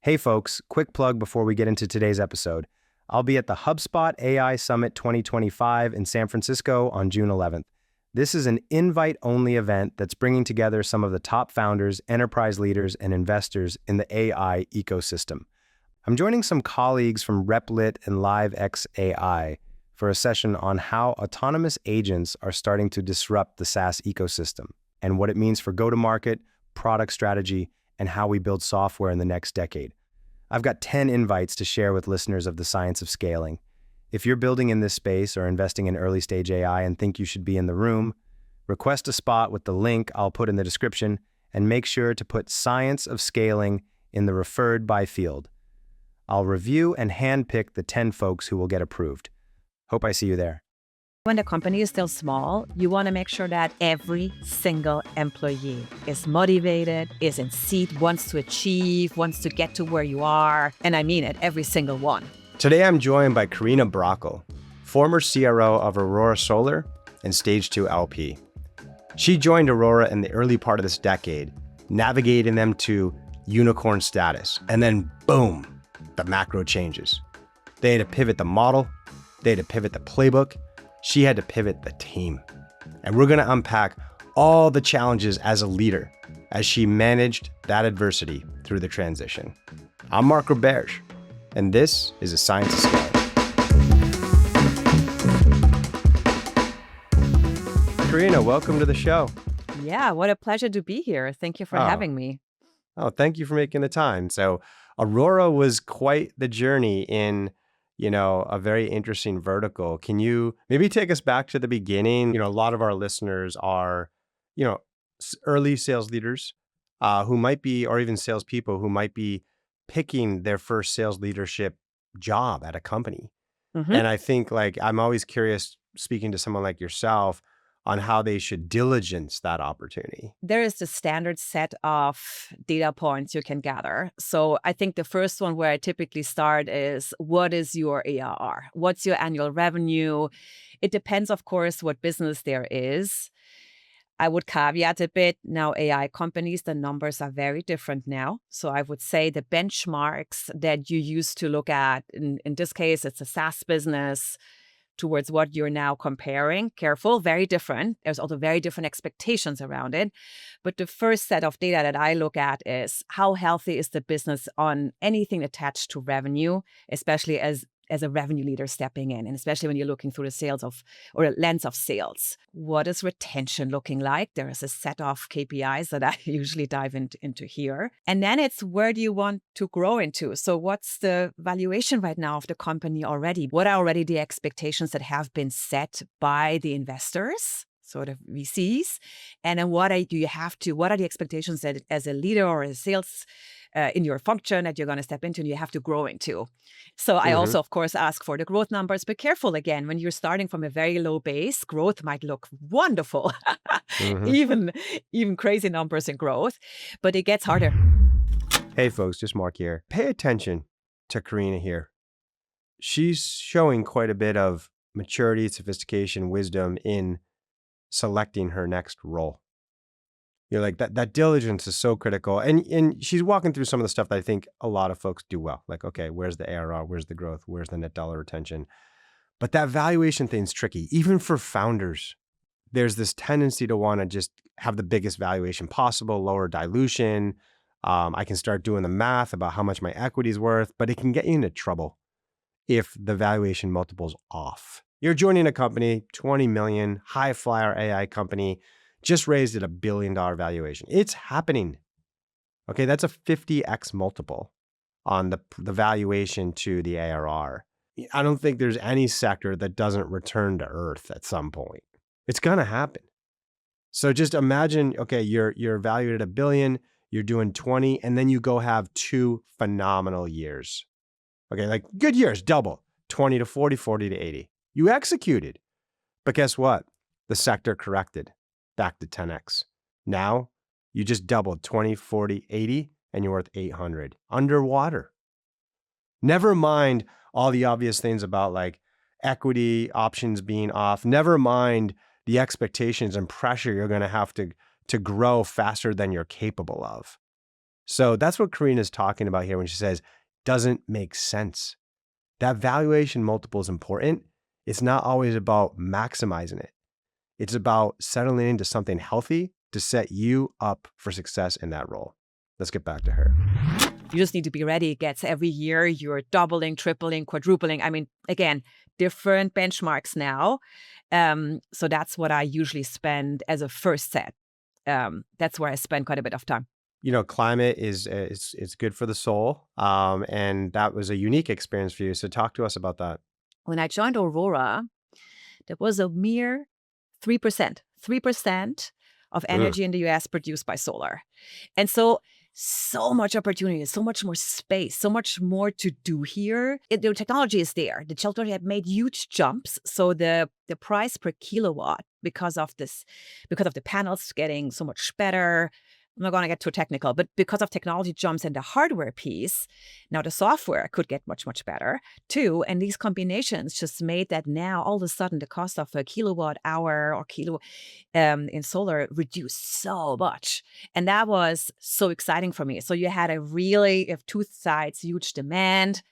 Hey folks, quick plug before we get into today's episode. I'll be at the HubSpot AI Summit 2025 in San Francisco on June 11th. This is an invite-only event that's bringing together some of the top founders, enterprise leaders, and investors in the AI ecosystem. I'm joining some colleagues from Replit and LiveX AI for a session on how autonomous agents are starting to disrupt the SaaS ecosystem and what it means for go-to-market, product strategy, and how we build software in the next decade. I've got 10 invites to share with listeners of the science of scaling. If you're building in this space or investing in early stage AI and think you should be in the room, request a spot with the link I'll put in the description and make sure to put Science of Scaling in the referred by field. I'll review and handpick the 10 folks who will get approved. Hope I see you there. When the company is still small, you want to make sure that every single employee is motivated, is in seat, wants to achieve, wants to get to where you are. And I mean it, every single one. Today I'm joined by Carina Brockl, former CRO of Aurora Solar and Stage 2 LP. She joined Aurora in the early part of this decade, navigating them to unicorn status. And then boom, the macro changes. They had to pivot the model, they had to pivot the playbook, she had to pivot the team. And we're gonna unpack all the challenges as a leader as she managed that adversity through the transition. I'm Mark Roberge, and this is A Science of Scaling. Carina, welcome to the show. Yeah, what a pleasure to be here. Thank you for having me. Oh, thank you for making the time. So Aurora was quite the journey in a very interesting vertical. Can you maybe take us back to the beginning? A lot of our listeners are, early sales leaders who might be, or even salespeople who might be picking their first sales leadership job at a company. Mm-hmm. And I think I'm always curious speaking to someone like yourself on how they should diligence that opportunity. There is the standard set of data points you can gather. So I think the first one where I typically start is, what is your ARR? What's your annual revenue? It depends, of course, what business there is. I would caveat a bit. Now, AI companies, the numbers are very different now. So I would say the benchmarks that you used to look at, in this case, it's a SaaS business, towards what you're now comparing. Careful, very different. There's also very different expectations around it. But the first set of data that I look at is, how healthy is the business on anything attached to revenue, especially as a revenue leader stepping in, and especially when you're looking through the sales or a lens of sales. What is retention looking like? There is a set of KPIs that I usually dive into here. And then it's, where do you want to grow into? So what's the valuation right now of the company already? What are already the expectations that have been set by the investors, sort of VCs? And then what are the expectations that as a leader or a sales in your function that you're going to step into and you have to grow into? So I also, of course, ask for the growth numbers, but careful again, when you're starting from a very low base, growth might look wonderful, even crazy numbers in growth, but it gets harder. Hey folks, just Mark here. Pay attention to Carina here. She's showing quite a bit of maturity, sophistication, wisdom in selecting her next role. That diligence is so critical. And she's walking through some of the stuff that I think a lot of folks do well. Okay, where's the ARR? Where's the growth? Where's the net dollar retention? But that valuation thing's tricky. Even for founders, there's this tendency to want to just have the biggest valuation possible, lower dilution. I can start doing the math about how much my equity is worth, but it can get you into trouble if the valuation multiple's off. You're joining a company, 20 million, high flyer AI company, just raised at $1 billion valuation. It's happening. Okay, that's a 50x multiple on the valuation to the ARR. I don't think there's any sector that doesn't return to earth at some point. It's gonna happen. So just imagine, okay, you're valued at $1 billion, you're doing 20, and then you go have 2 phenomenal years. Okay, good years, double, 20 to 40, 40 to 80. You executed. But guess what? The sector corrected back to 10x. Now you just doubled 20, 40, 80, and you're worth 800 underwater. Never mind all the obvious things about equity options being off. Never mind the expectations and pressure you're going to have to grow faster than you're capable of. So that's what Carina's talking about here when she says, doesn't make sense. That valuation multiple is important. It's not always about maximizing it. It's about settling into something healthy to set you up for success in that role. Let's get back to her. You just need to be ready. It gets every year, you're doubling, tripling, quadrupling. I mean, again, different benchmarks now. So that's what I usually spend as a first set. That's where I spend quite a bit of time. You know, climate is it's good for the soul. And that was a unique experience for you. So talk to us about that. When I joined Aurora, there was a mere 3% of energy in the US produced by solar. And so much opportunity, so much more space, so much more to do here. The technology is there. The technology had made huge jumps. So the price per kilowatt, because of the panels getting so much better, I'm not going to get too technical, but because of technology jumps in the hardware piece, now the software could get much, much better too. And these combinations just made that now all of a sudden the cost of a kilowatt hour or kilo in solar reduced so much. And that was so exciting for me. So you had if two sides, huge demand,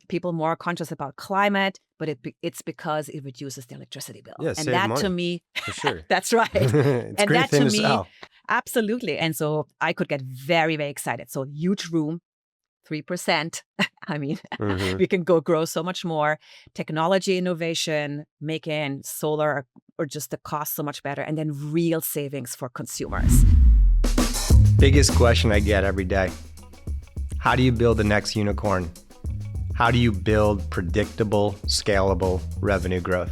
people more conscious about climate, but it's because it reduces the electricity bill. Yeah, and save that money, to me, for sure. that's right. It's a And great that thing to to me, sell. absolutely. And so I could get very, very excited. So huge room, 3%. I mean, we can go grow so much more. Technology innovation, making solar or just the cost so much better, and then real savings for consumers. Biggest question I get every day. How do you build the next unicorn? How do you build predictable, scalable revenue growth?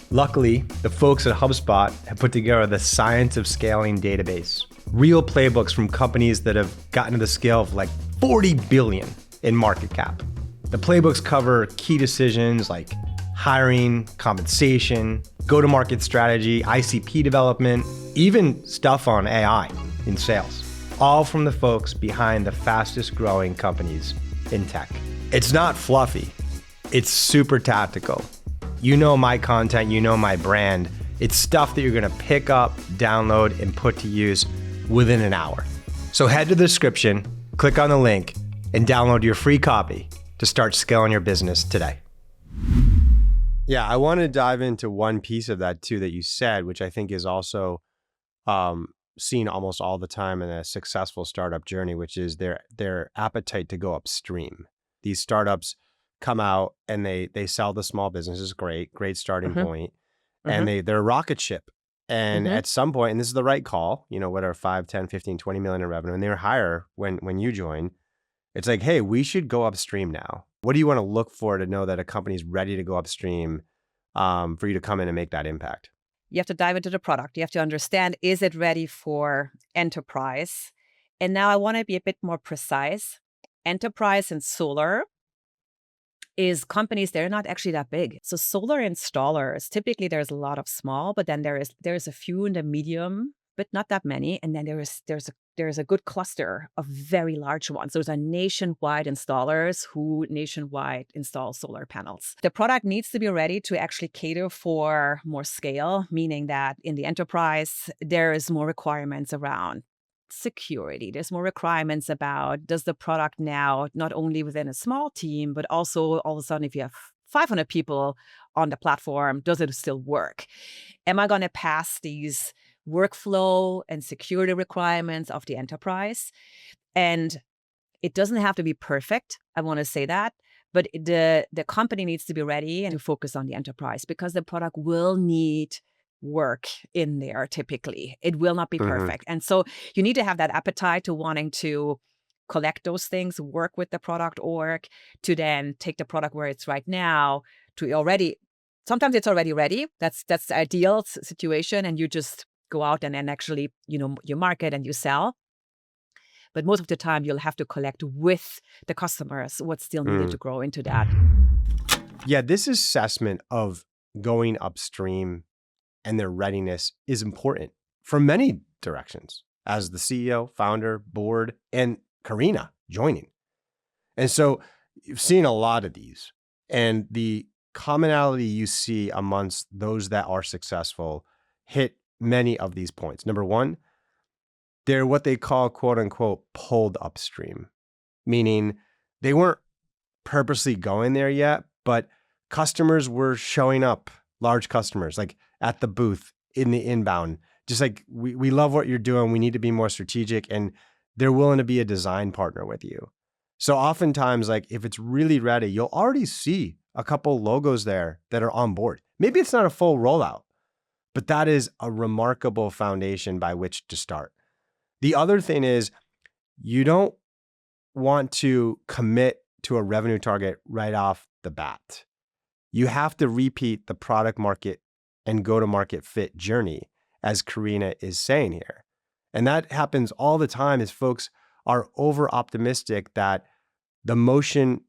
Luckily, the folks at HubSpot have put together the Science of Scaling database. Real playbooks from companies that have gotten to the scale of like 40 billion in market cap. The playbooks cover key decisions like hiring, compensation, go-to-market strategy, ICP development, even stuff on AI in sales. All from the folks behind the fastest growing companies in tech. It's not fluffy. It's super tactical. You know my content, you know my brand. It's stuff that you're gonna pick up, download, and put to use within an hour. So head to the description, click on the link, and download your free copy to start scaling your business today. Yeah, I want to dive into one piece of that too that you said, which I think is also seen almost all the time in a successful startup journey, which is their appetite to go upstream. These startups come out and they sell the small businesses, great starting point, and they're a rocket ship. And at some point, and this is the right call, you know, whatever, 5, 10, 15, 20 million in revenue, and they were higher when you join. It's like, hey, we should go upstream now. What do you want to look for to know that a company's ready to go upstream for you to come in and make that impact? You have to dive into the product. You have to understand, is it ready for enterprise? And now I want to be a bit more precise. Enterprise and solar is companies, they're not actually that big. So solar installers, typically there's a lot of small, but then there's a few in the medium, but not that many. And then there's a good cluster of very large ones. Those are nationwide installers who nationwide install solar panels. The product needs to be ready to actually cater for more scale, meaning that in the enterprise, there is more requirements around security. There's more requirements about, does the product now, not only within a small team, but also all of a sudden, if you have 500 people on the platform, does it still work? Am I going to pass these workflow and security requirements of the enterprise? And it doesn't have to be perfect. I want to say that. But the company needs to be ready and to focus on the enterprise, because the product will need work in there typically. It will not be perfect. And so you need to have that appetite to wanting to collect those things, work with the product org, to then take the product where it's right now to sometimes it's already ready. That's the ideal situation. And you just go out and actually, you market and you sell. But most of the time you'll have to collect with the customers what's still needed to grow into that. Yeah, this assessment of going upstream and their readiness is important from many directions, as the CEO, founder, board, and Carina joining. And so you've seen a lot of these, and the commonality you see amongst those that are successful hit many of these points. Number one, they're what they call, quote unquote, pulled upstream, meaning they weren't purposely going there yet, but customers were showing up, large customers, like at the booth in the inbound, just like, we love what you're doing. We need to be more strategic, and they're willing to be a design partner with you. So oftentimes, like if it's really ready, you'll already see a couple logos there that are on board. Maybe it's not a full rollout, but that is a remarkable foundation by which to start. The other thing is, you don't want to commit to a revenue target right off the bat. You have to repeat the product market and go-to-market fit journey, as Carina is saying here. And that happens all the time, as folks are over-optimistic that the motion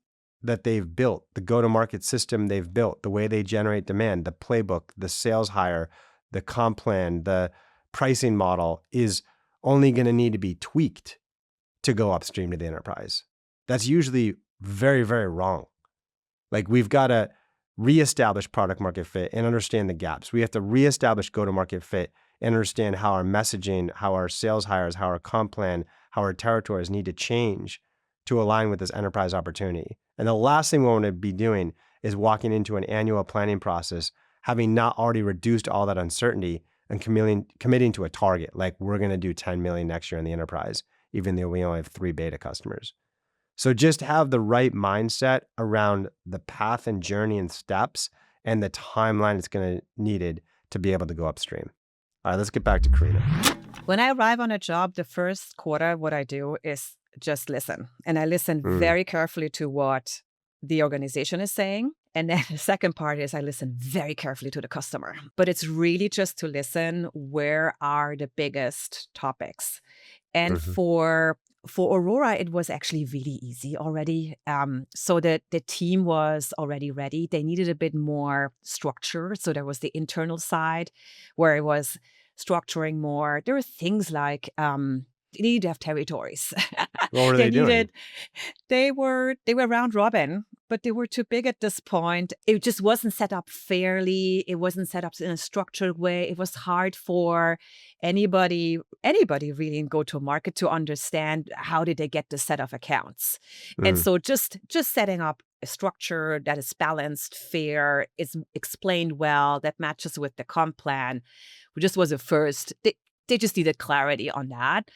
that they've built, the go-to-market system they've built, the way they generate demand, the playbook, the sales hire, the comp plan, the pricing model is only going to need to be tweaked to go upstream to the enterprise. That's usually very, very wrong. Like, we've got to reestablish product market fit and understand the gaps. We have to reestablish go-to-market fit and understand how our messaging, how our sales hires, how our comp plan, how our territories need to change to align with this enterprise opportunity. And the last thing we want to be doing is walking into an annual planning process, having not already reduced all that uncertainty and committing to a target, like we're going to do 10 million next year in the enterprise, even though we only have 3 beta customers. So just have the right mindset around the path and journey and steps and the timeline it's going to needed to be able to go upstream. All right, let's get back to Carina. When I arrive on a job, the first quarter, what I do is just listen. And I listen very carefully to what the organization is saying. And then the second part is I listen very carefully to the customer. But it's really just to listen, where are the biggest topics? And for Aurora, it was actually really easy already. So the team was already ready. They needed a bit more structure. So there was the internal side where it was structuring more. There were things like they needed to have territories. What were they doing? They were round robin, but they were too big at this point. It just wasn't set up fairly. It wasn't set up in a structured way. It was hard for anybody really in go-to-market to understand how did they get the set of accounts. And so just setting up a structure that is balanced, fair, is explained well, that matches with the comp plan, which just was a first. They just needed clarity on that,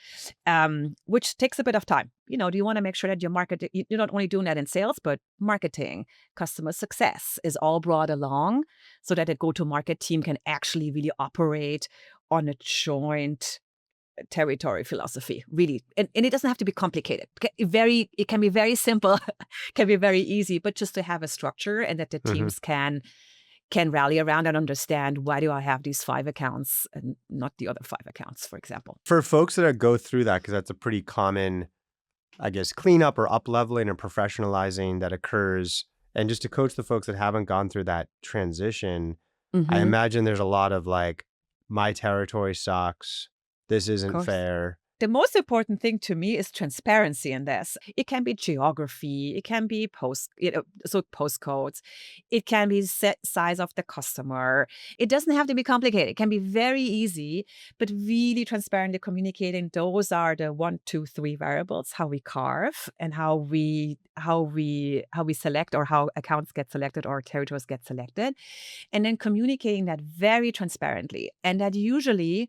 which takes a bit of time. You know, do you want to make sure that your market, you're not only doing that in sales, but marketing, customer success is all brought along so that a go-to-market team can actually really operate on a joint territory philosophy, really. And it doesn't have to be complicated. It can be very simple, can be very easy, but just to have a structure and that the teams can rally around and understand, why do I have these 5 accounts and not the other 5 accounts, for example. For folks that go through that, because that's a pretty common, I guess, cleanup or up-leveling or professionalizing that occurs, and just to coach the folks that haven't gone through that transition, I imagine there's a lot of like, my territory sucks, this isn't fair. The most important thing to me is transparency in this. It can be geography, it can be postcodes, it can be size of the customer. It doesn't have to be complicated. It can be very easy, but really transparently communicating. Those are the 1, 2, 3 variables: how we carve and how we select, or how accounts get selected or territories get selected, and then communicating that very transparently. And that usually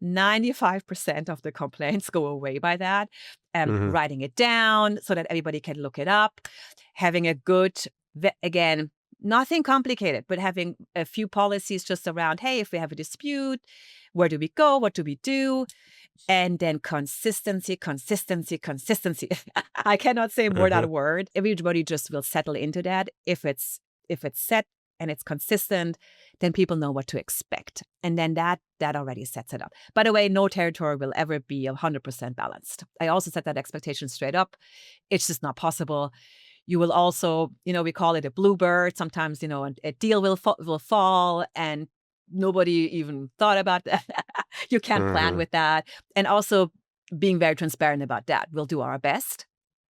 95% of the complaints go away by that. Writing it down so that everybody can look it up. Having a good, again, nothing complicated, but having a few policies just around, hey, if we have a dispute, where do we go? What do we do? And then consistency. I cannot say more that word. Everybody just will settle into that. If it's set and it's consistent, then people know what to expect. And then that already sets it up. By the way, no territory will ever be 100% balanced. I also set that expectation straight up. It's just not possible. You will also, we call it a bluebird. Sometimes, a deal will fall and nobody even thought about that. You can't plan with that. And also being very transparent about that. We'll do our best.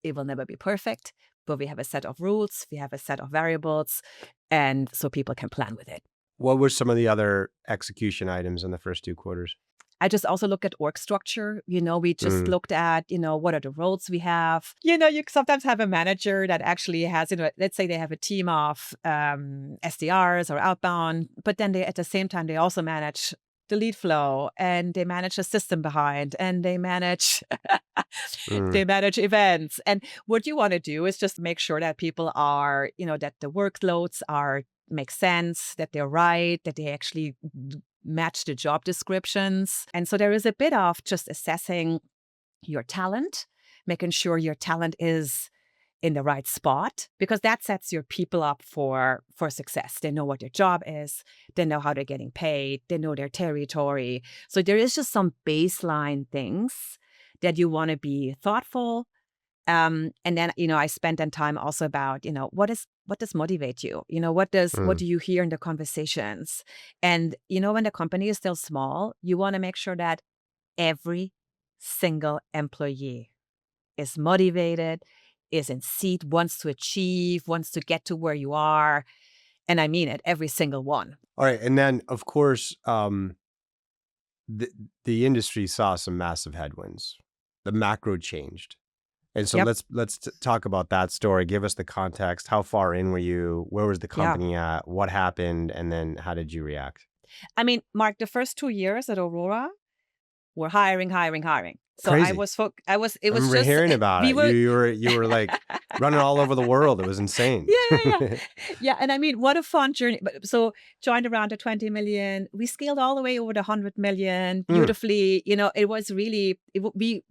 It will never be perfect, but we have a set of rules, we have a set of variables, and so people can plan with it. What were some of the other execution items in the first 2 quarters? I just also look at org structure. We just Mm, looked at, what are the roles we have. You sometimes have a manager that actually has, let's say they have a team of SDRs or outbound, but then at the same time, they also manage the lead flow, and they manage the system behind, and they manage mm, they manage events. And what you want to do is just make sure that people are, that the workloads make sense, that they're right, that they actually match the job descriptions. And so there is a bit of just assessing your talent, making sure your talent is in the right spot, because that sets your people up for success. They know what their job is. They know how they're getting paid. They know their territory. So there is just some baseline things that you want to be thoughtful. And then, I spent then time also about, what does motivate you? What mm. do you hear in the conversations? And, when the company is still small, you want to make sure that every single employee is motivated, is in seat, wants to achieve, wants to get to where you are. And I mean it, every single one. All right. And then, of course, the, the industry saw some massive headwinds. The macro changed. And so Yep. let's talk about that story. Give us the context. How far in were you? Where was the Yeah. company at? What happened? And then how did you react? I mean, Mark, the first 2 years at Aurora, we're hiring. So I Crazy. was, it I was remember just, hearing about we it. were, You were like running all over the world. It was insane. yeah. Yeah. And I mean, what a fun journey. So joined around the 20 million. We scaled all the way over the 100 million Mm, beautifully. It was really, it would be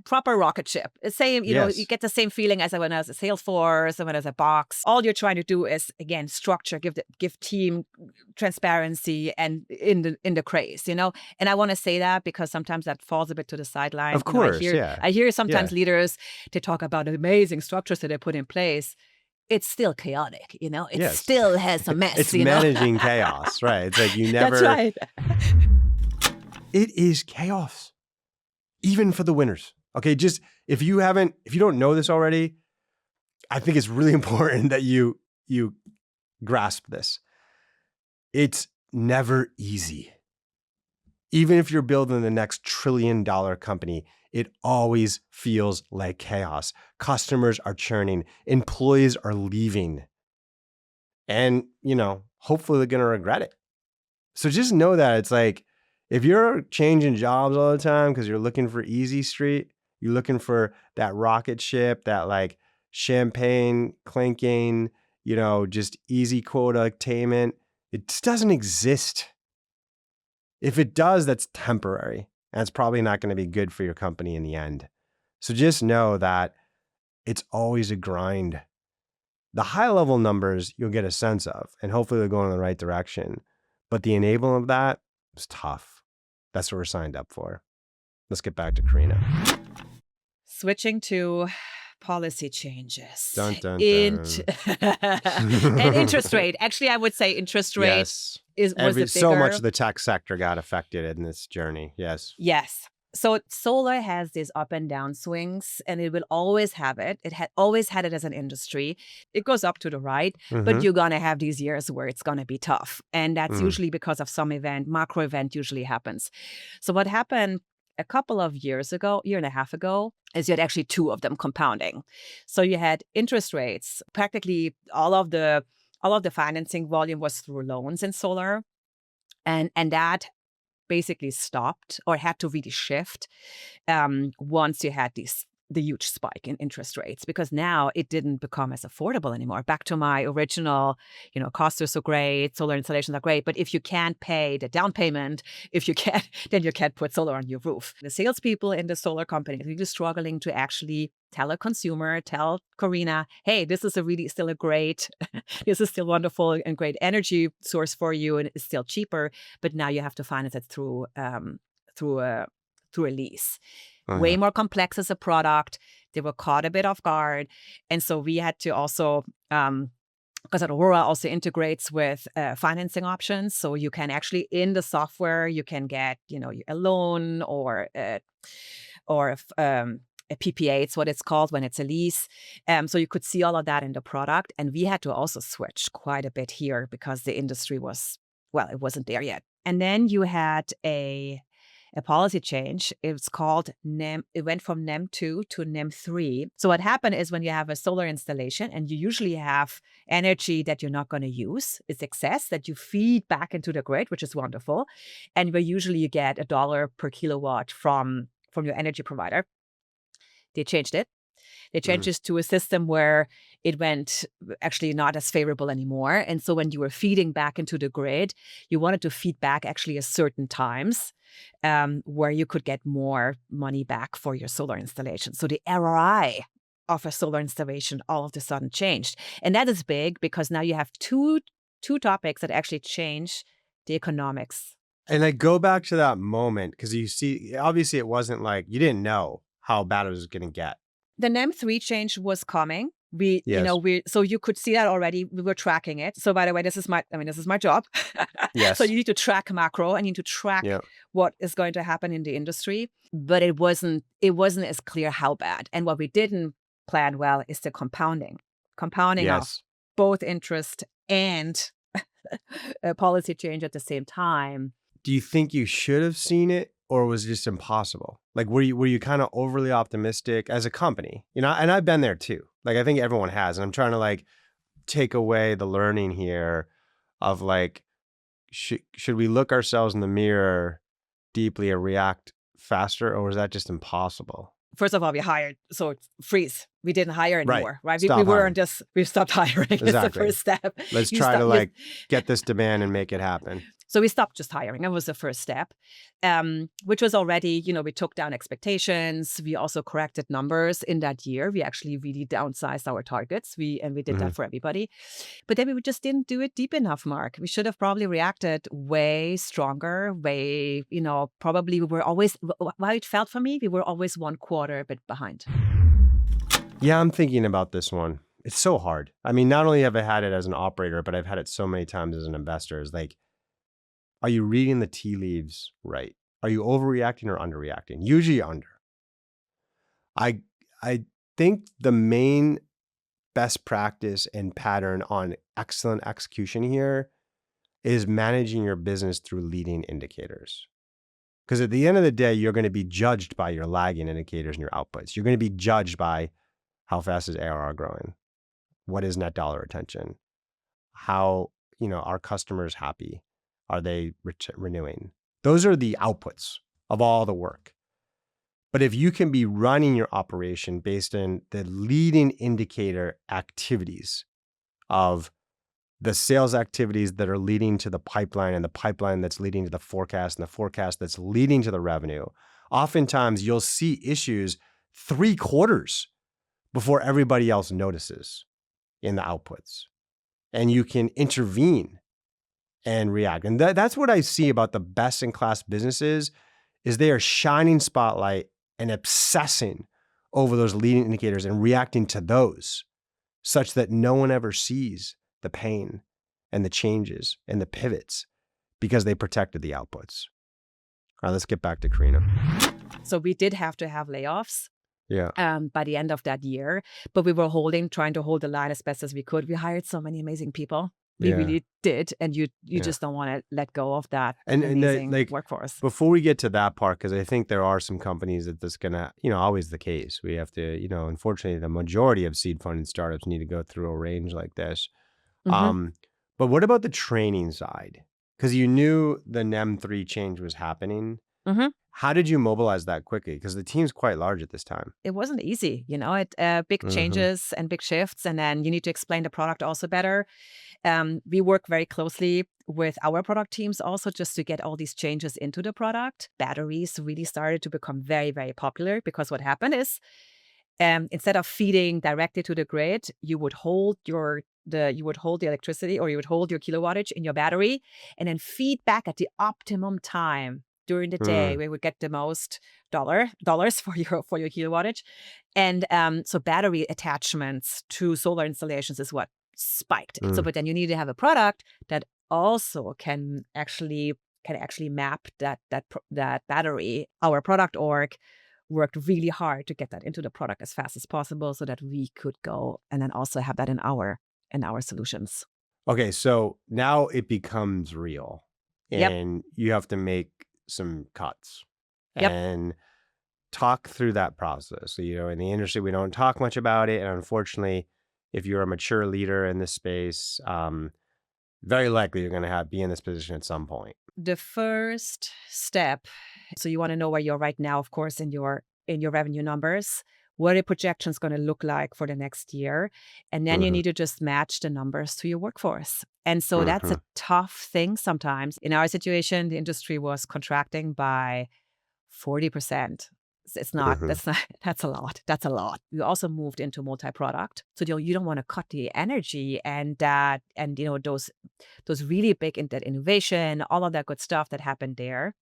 proper rocket ship. The same, you yes. get the same feeling as when I was at Salesforce and when I was at Box. All you're trying to do is, again, structure, give team transparency and in the craze, And I want to say that because sometimes that falls a bit to the sideline. Of course. Yeah. I hear sometimes Yeah. leaders, they talk about the amazing structures that they put in place. It's still chaotic, It Yes. still has a mess, It's managing chaos, right? It's like you That's never, right. it is chaos, even for the winners. Okay. Just if you don't know this already, I think it's really important that you grasp this. It's never easy. Even if you're building the next $1 trillion company, it always feels like chaos. Customers are churning, employees are leaving, and, hopefully they're going to regret it. So just know that it's like, if you're changing jobs all the time because you're looking for easy street, you're looking for that rocket ship, that like champagne clinking, just easy quota attainment, it just doesn't exist. If it does, that's temporary, and it's probably not going to be good for your company in the end. So just know that it's always a grind. The high level numbers you'll get a sense of, and hopefully they're going in the right direction. But the enabling of that is tough. That's what we're signed up for. Let's get back to Carina. Switching to policy changes. Dun, dun, dun. And interest rate. Actually, I would say interest rate Yes. was the bigger. So much of the tech sector got affected in this journey. Yes. Yes. So solar has these up and down swings, and it will always have it. It had always had it as an industry. It goes up to the right, but you're going to have these years where it's going to be tough. And that's usually because of some macro event usually happens. So what happened a couple of years ago, year and a half ago, is you had actually two of them compounding. So you had interest rates. Practically all of the financing volume was through loans in solar. And that basically stopped or had to really shift once you had the huge spike in interest rates, because now it didn't become as affordable anymore. Back to my original, costs are so great, solar installations are great, but if you can't pay the down payment, then you can't put solar on your roof. The salespeople in the solar company are really struggling to actually tell a consumer, tell Carina, hey, this is this is still wonderful and great energy source for you, and it's still cheaper, but now you have to finance it through a lease. Way more complex as a product. They were caught a bit off guard. And so we had to also, because Aurora also integrates with financing options. So you can actually, in the software, you can get, a loan or a PPA, it's what it's called when it's a lease. So you could see all of that in the product. And we had to also switch quite a bit here because the industry it wasn't there yet. And then you had a a policy change. It's called NEM. It went from NEM 2 to NEM 3. So what happened is when you have a solar installation and you usually have energy that you're not going to use, it's excess that you feed back into the grid, which is wonderful. And where usually you get $1 per kilowatt from your energy provider. They changed it. They changed this to a system where it went actually not as favorable anymore. And so when you were feeding back into the grid, you wanted to feed back actually at certain times where you could get more money back for your solar installation. So the ROI of a solar installation all of a sudden changed. And that is big because now you have two topics that actually change the economics. And I go back to that moment because you see, obviously it wasn't like you didn't know how bad it was going to get. The NEM 3 change was coming. Yes. So you could see that already. We were tracking it. So by the way, this is my job. Yes. So you need to track macro and you need to track what is going to happen in the industry. But it wasn't as clear how bad. And what we didn't plan well is the compounding of both interest and a policy change at the same time. Do you think you should have seen it? Or was it just impossible? Like, were you kind of overly optimistic as a company? You know, and I've been there too. Like, I think everyone has. And I'm trying to like take away the learning here of like, should we look ourselves in the mirror deeply and react faster? Or was that just impossible? First of all, we hired, so freeze. We didn't hire anymore, right? We stopped hiring. Exactly. It's the first step. Let's try to like get this demand and make it happen. So we stopped just hiring. That was the first step, which was already, we took down expectations. We also corrected numbers in that year. We actually really downsized our targets. We did that for everybody. But then we just didn't do it deep enough, Mark. We should have probably reacted way stronger, probably we were always, how it felt for me, we were always one quarter a bit behind. Yeah, I'm thinking about this one. It's so hard. I mean, not only have I had it as an operator, but I've had it so many times as an investor. It's like, are you reading the tea leaves right? Are you overreacting or underreacting? Usually under. I think the main best practice and pattern on excellent execution here is managing your business through leading indicators. Because at the end of the day, you're going to be judged by your lagging indicators and your outputs. You're going to be judged by how fast is ARR growing? What is net dollar retention? How, are customers happy? Are they renewing? Those are the outputs of all the work. But if you can be running your operation based on the leading indicator activities of the sales activities that are leading to the pipeline and the pipeline that's leading to the forecast and the forecast that's leading to the revenue, oftentimes you'll see issues 3 quarters before everybody else notices in the outputs. And you can intervene and react. And that's what I see about the best-in-class businesses is they are shining spotlight and obsessing over those leading indicators and reacting to those such that no one ever sees the pain and the changes and the pivots because they protected the outputs. All right, let's get back to Carina. So we did have to have layoffs. Yeah. By the end of that year, but we were trying to hold the line as best as we could. We hired so many amazing people. We really did, and you just don't want to let go of that amazing workforce. Before we get to that part, because I think there are some companies that that's gonna, always the case. We have to, unfortunately, the majority of seed funded startups need to go through a range like this. But what about the training side? Because you knew the NEM 3 change was happening. How did you mobilize that quickly? Because the team's quite large at this time. It wasn't easy, big changes and big shifts. And then you need to explain the product also better. We work very closely with our product teams also just to get all these changes into the product. Batteries really started to become very, very popular because what happened is instead of feeding directly to the grid, you would hold the electricity or you would hold your kilowattage in your battery and then feed back at the optimum time during the day where we would get the most dollars for your kilowattage. And so battery attachments to solar installations is what spiked. So, but then you need to have a product that also can actually map that battery. Our product org worked really hard to get that into the product as fast as possible so that we could go and then also have that in our solutions. Okay, so now it becomes real and you have to make some cuts. Yep. and talk through that process. So, in the industry, we don't talk much about it. And unfortunately, if you're a mature leader in this space, very likely you're going to be in this position at some point. The first step, so you want to know where you're right now, of course, in your revenue numbers. What are projections going to look like for the next year? And then you Hmm. need to just match the numbers to your workforce. And so that's Hmm. a tough thing sometimes. In our situation, the industry was contracting by 40%. It's not, Hmm. that's not, that's a lot. That's a lot. We also moved into multi-product. So you don't want to cut the energy and that, and those really big in that innovation, all of that good stuff that happened there.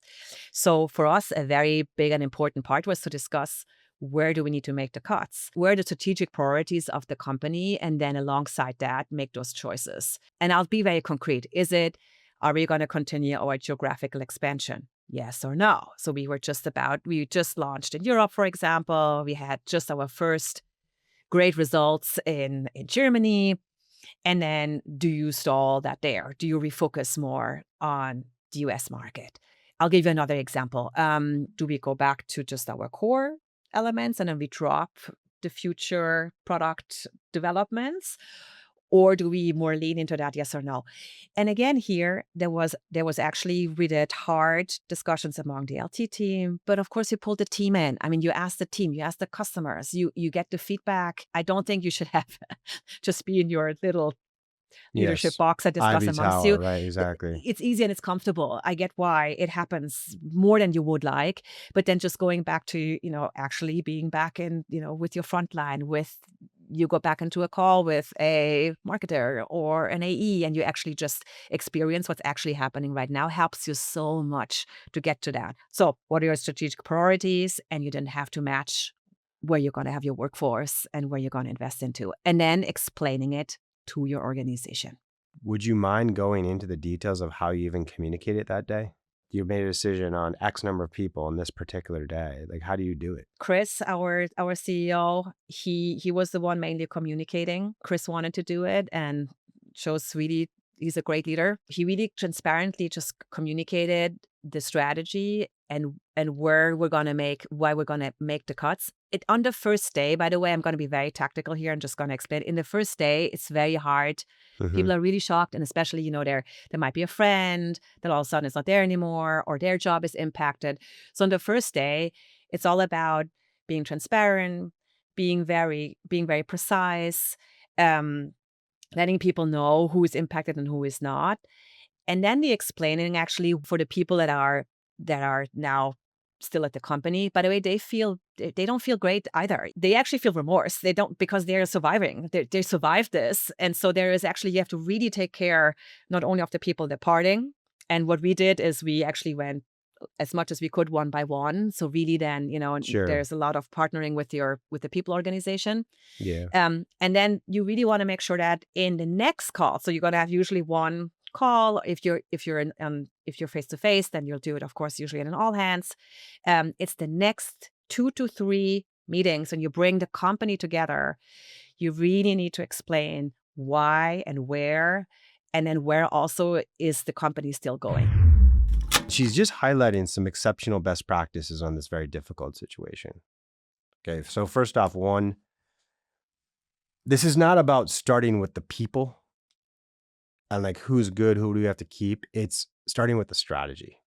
So for us, a very big and important part was to discuss where do we need to make the cuts? Where are the strategic priorities of the company? And then alongside that, make those choices. And I'll be very concrete. Are we going to continue our geographical expansion? Yes or no? So we just launched in Europe, for example. We had just our first great results in Germany. And then do you stall that there? Do you refocus more on the US market? I'll give you another example. Do we go back to just our core elements and then we drop the future product developments? Or do we more lean into that, yes or no? And again, here there was actually we did hard discussions among the LT team, but of course you pulled the team in. I mean, you ask the team, you ask the customers, you get the feedback. I don't think you should have just be in your little leadership Yes. box that discuss Ivy amongst you. Tower, right? Exactly. It's easy and it's comfortable. I get why it happens more than you would like, but then just going back to, actually being back in, with your front line, you go back into a call with a marketer or an AE and you actually just experience what's actually happening right now helps you so much to get to that. So what are your strategic priorities? And you didn't have to match where you're going to have your workforce and where you're going to invest into, and then explaining it to your organization. Would you mind going into the details of how you even communicated that day? You made a decision on X number of people on this particular day. Like, how do you do it? Chris, our CEO, he was the one mainly communicating. Chris wanted to do it and shows really he's a great leader. He really transparently just communicated the strategy and why we're gonna make the cuts. It on the first day, by the way, I'm gonna be very tactical here. I'm just gonna explain. In the first day, it's very hard. Hmm. People are really shocked, and especially, there might be a friend that all of a sudden is not there anymore, or their job is impacted. So on the first day, it's all about being transparent, being very precise, um, letting people know who is impacted and who is not. And then the explaining actually for the people that are now still at the company. By the way, they don't feel great either. They actually feel remorse. They don't because they're surviving. They survived this. And so there is actually you have to really take care not only of the people departing. And what we did is we actually went as much as we could one by one. So really then, Sure. there's a lot of partnering with the people organization. Yeah. And then you really want to make sure that in the next call, so you're going to have usually one call. If you're face to face, then you'll do it, of course, usually in an all hands. It's the next 2 to 3 meetings, and you bring the company together. You really need to explain why and where, and then where also is the company still going. She's just highlighting some exceptional best practices on this very difficult situation. Okay. So, first off, one, this is not about starting with the people and like who's good, who do we have to keep. It's starting with the strategy,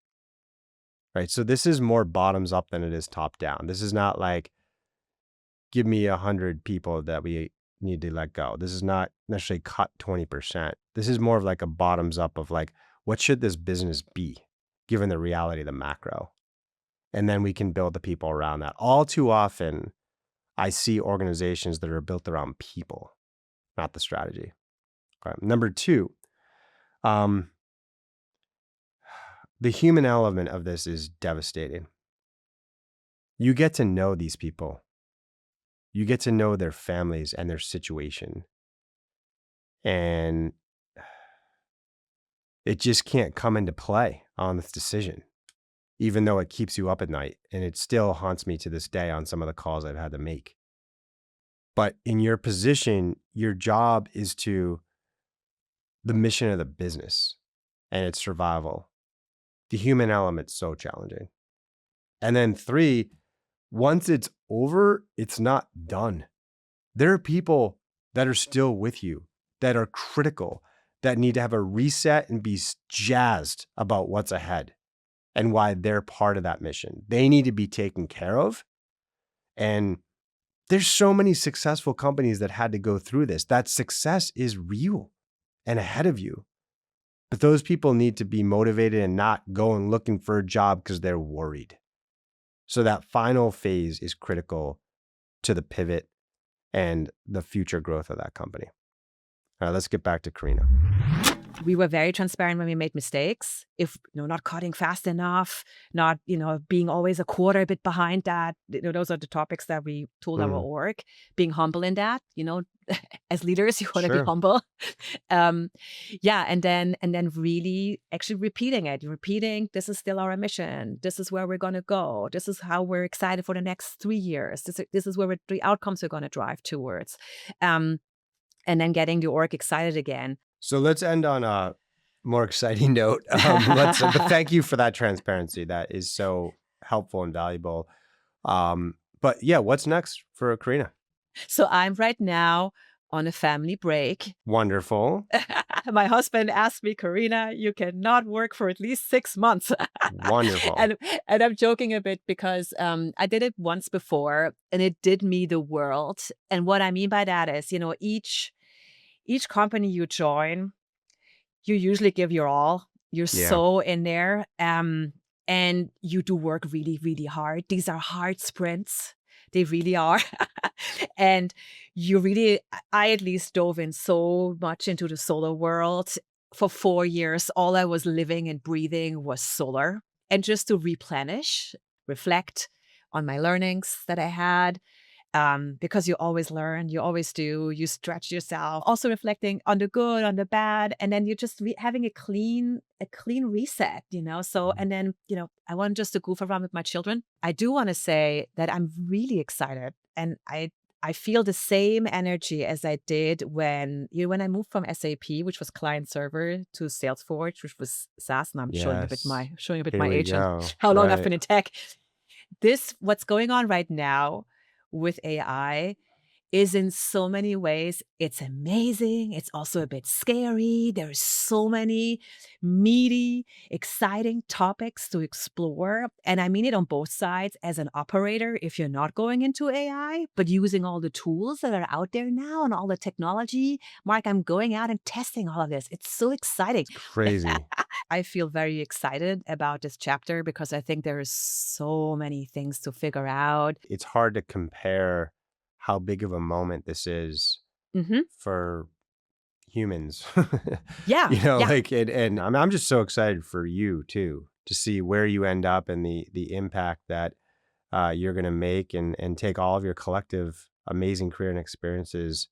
right? So, this is more bottoms up than it is top down. This is not like, give me 100 people that we need to let go. This is not necessarily cut 20%. This is more of like a bottoms up of like, what should this business be given the reality of the macro? And then we can build the people around that. All too often, I see organizations that are built around people, not the strategy. Okay. Number two, the human element of this is devastating. You get to know these people. You get to know their families and their situation. And it just can't come into play on this decision, even though it keeps you up at night. And it still haunts me to this day on some of the calls I've had to make. But in your position, your job is to the mission of the business and its survival. The human element's so challenging. And then 3, once it's over, it's not done. There are people that are still with you, that are critical, that need to have a reset and be jazzed about what's ahead and why they're part of that mission. They need to be taken care of. And there's so many successful companies that had to go through this. That success is real and ahead of you. But those people need to be motivated and not going looking for a job because they're worried. So that final phase is critical to the pivot and the future growth of that company. All right, let's get back to Carina. We were very transparent when we made mistakes. If not cutting fast enough, not being always a quarter a bit behind that. Those are the topics that we told our org. Being humble in that. As leaders, you want to be humble. And then really actually repeating. This is still our mission. This is where we're going to go. This is how we're excited for the next 3 years. This is where the outcomes we're going to drive towards. And then getting the org excited again. So let's end on a more exciting note. But thank you for that transparency. That is so helpful and valuable. But yeah, what's next for Carina? So I'm right now on a family break. Wonderful. My husband asked me, Carina, you cannot work for at least 6 months. Wonderful. And I'm joking a bit because I did it once before and it did me the world. And what I mean by that is, each company you join, you usually give your all. You're so in there. And you do work really, really hard. These are hard sprints. They really are. And I at least dove in so much into the solar world. For 4 years, all I was living and breathing was solar. And just to replenish, reflect on my learnings that I had. Because you always learn, you always do, you stretch yourself, also reflecting on the good, on the bad, and then you're just having a clean reset, So, and then, I want just to goof around with my children. I do want to say that I'm really excited, and I feel the same energy as I did when I moved from SAP, which was client server, to Salesforce, which was SaaS, and I'm showing a bit my age and how long I've been in tech. What's going on right now with AI is in so many ways, it's amazing. It's also a bit scary. There's so many meaty, exciting topics to explore. And I mean it on both sides as an operator, if you're not going into AI, but using all the tools that are out there now and all the technology. Mark, I'm going out and testing all of this. It's so exciting. It's crazy. I feel very excited about this chapter because I think there is so many things to figure out. It's hard to compare how big of a moment this is for humans. Yeah. And I'm just so excited for you too, to see where you end up and the impact that you're going to make and take all of your collective amazing career and experiences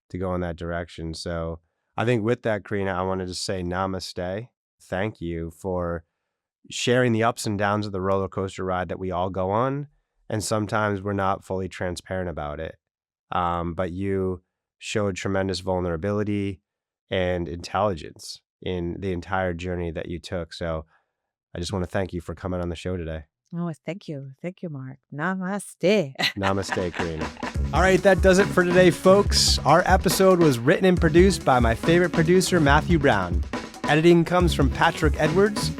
to go in that direction. So I think with that, Carina, I wanted to say namaste. Thank you for sharing the ups and downs of the roller coaster ride that we all go on. And sometimes we're not fully transparent about it. But you showed tremendous vulnerability and intelligence in the entire journey that you took. So I just want to thank you for coming on the show today. Oh, thank you. Thank you, Mark. Namaste. Namaste, Carina. All right, that does it for today, folks. Our episode was written and produced by my favorite producer, Matthew Brown. Editing comes from Patrick Edwards.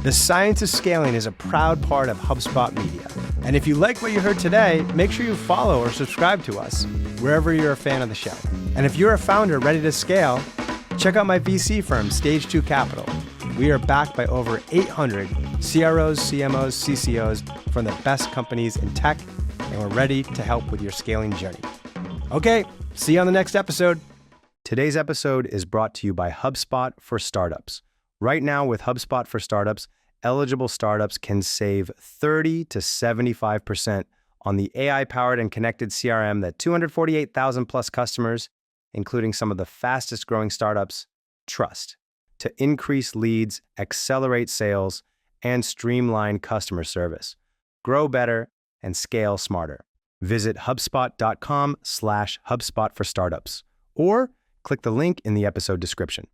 The Science of Scaling is a proud part of HubSpot Media. And if you like what you heard today, make sure you follow or subscribe to us wherever you're a fan of the show. And if you're a founder ready to scale, check out my VC firm, Stage 2 Capital. We are backed by over 800 CROs, CMOs, CCOs from the best companies in tech, and we're ready to help with your scaling journey. Okay, see you on the next episode. Today's episode is brought to you by HubSpot for Startups. Right now with HubSpot for Startups, eligible startups can save 30 to 75% on the AI-powered and connected CRM that 248,000 plus customers, including some of the fastest growing startups, trust to increase leads, accelerate sales, and streamline customer service. Grow better and scale smarter. Visit HubSpot.com/HubSpot for Startups or click the link in the episode description.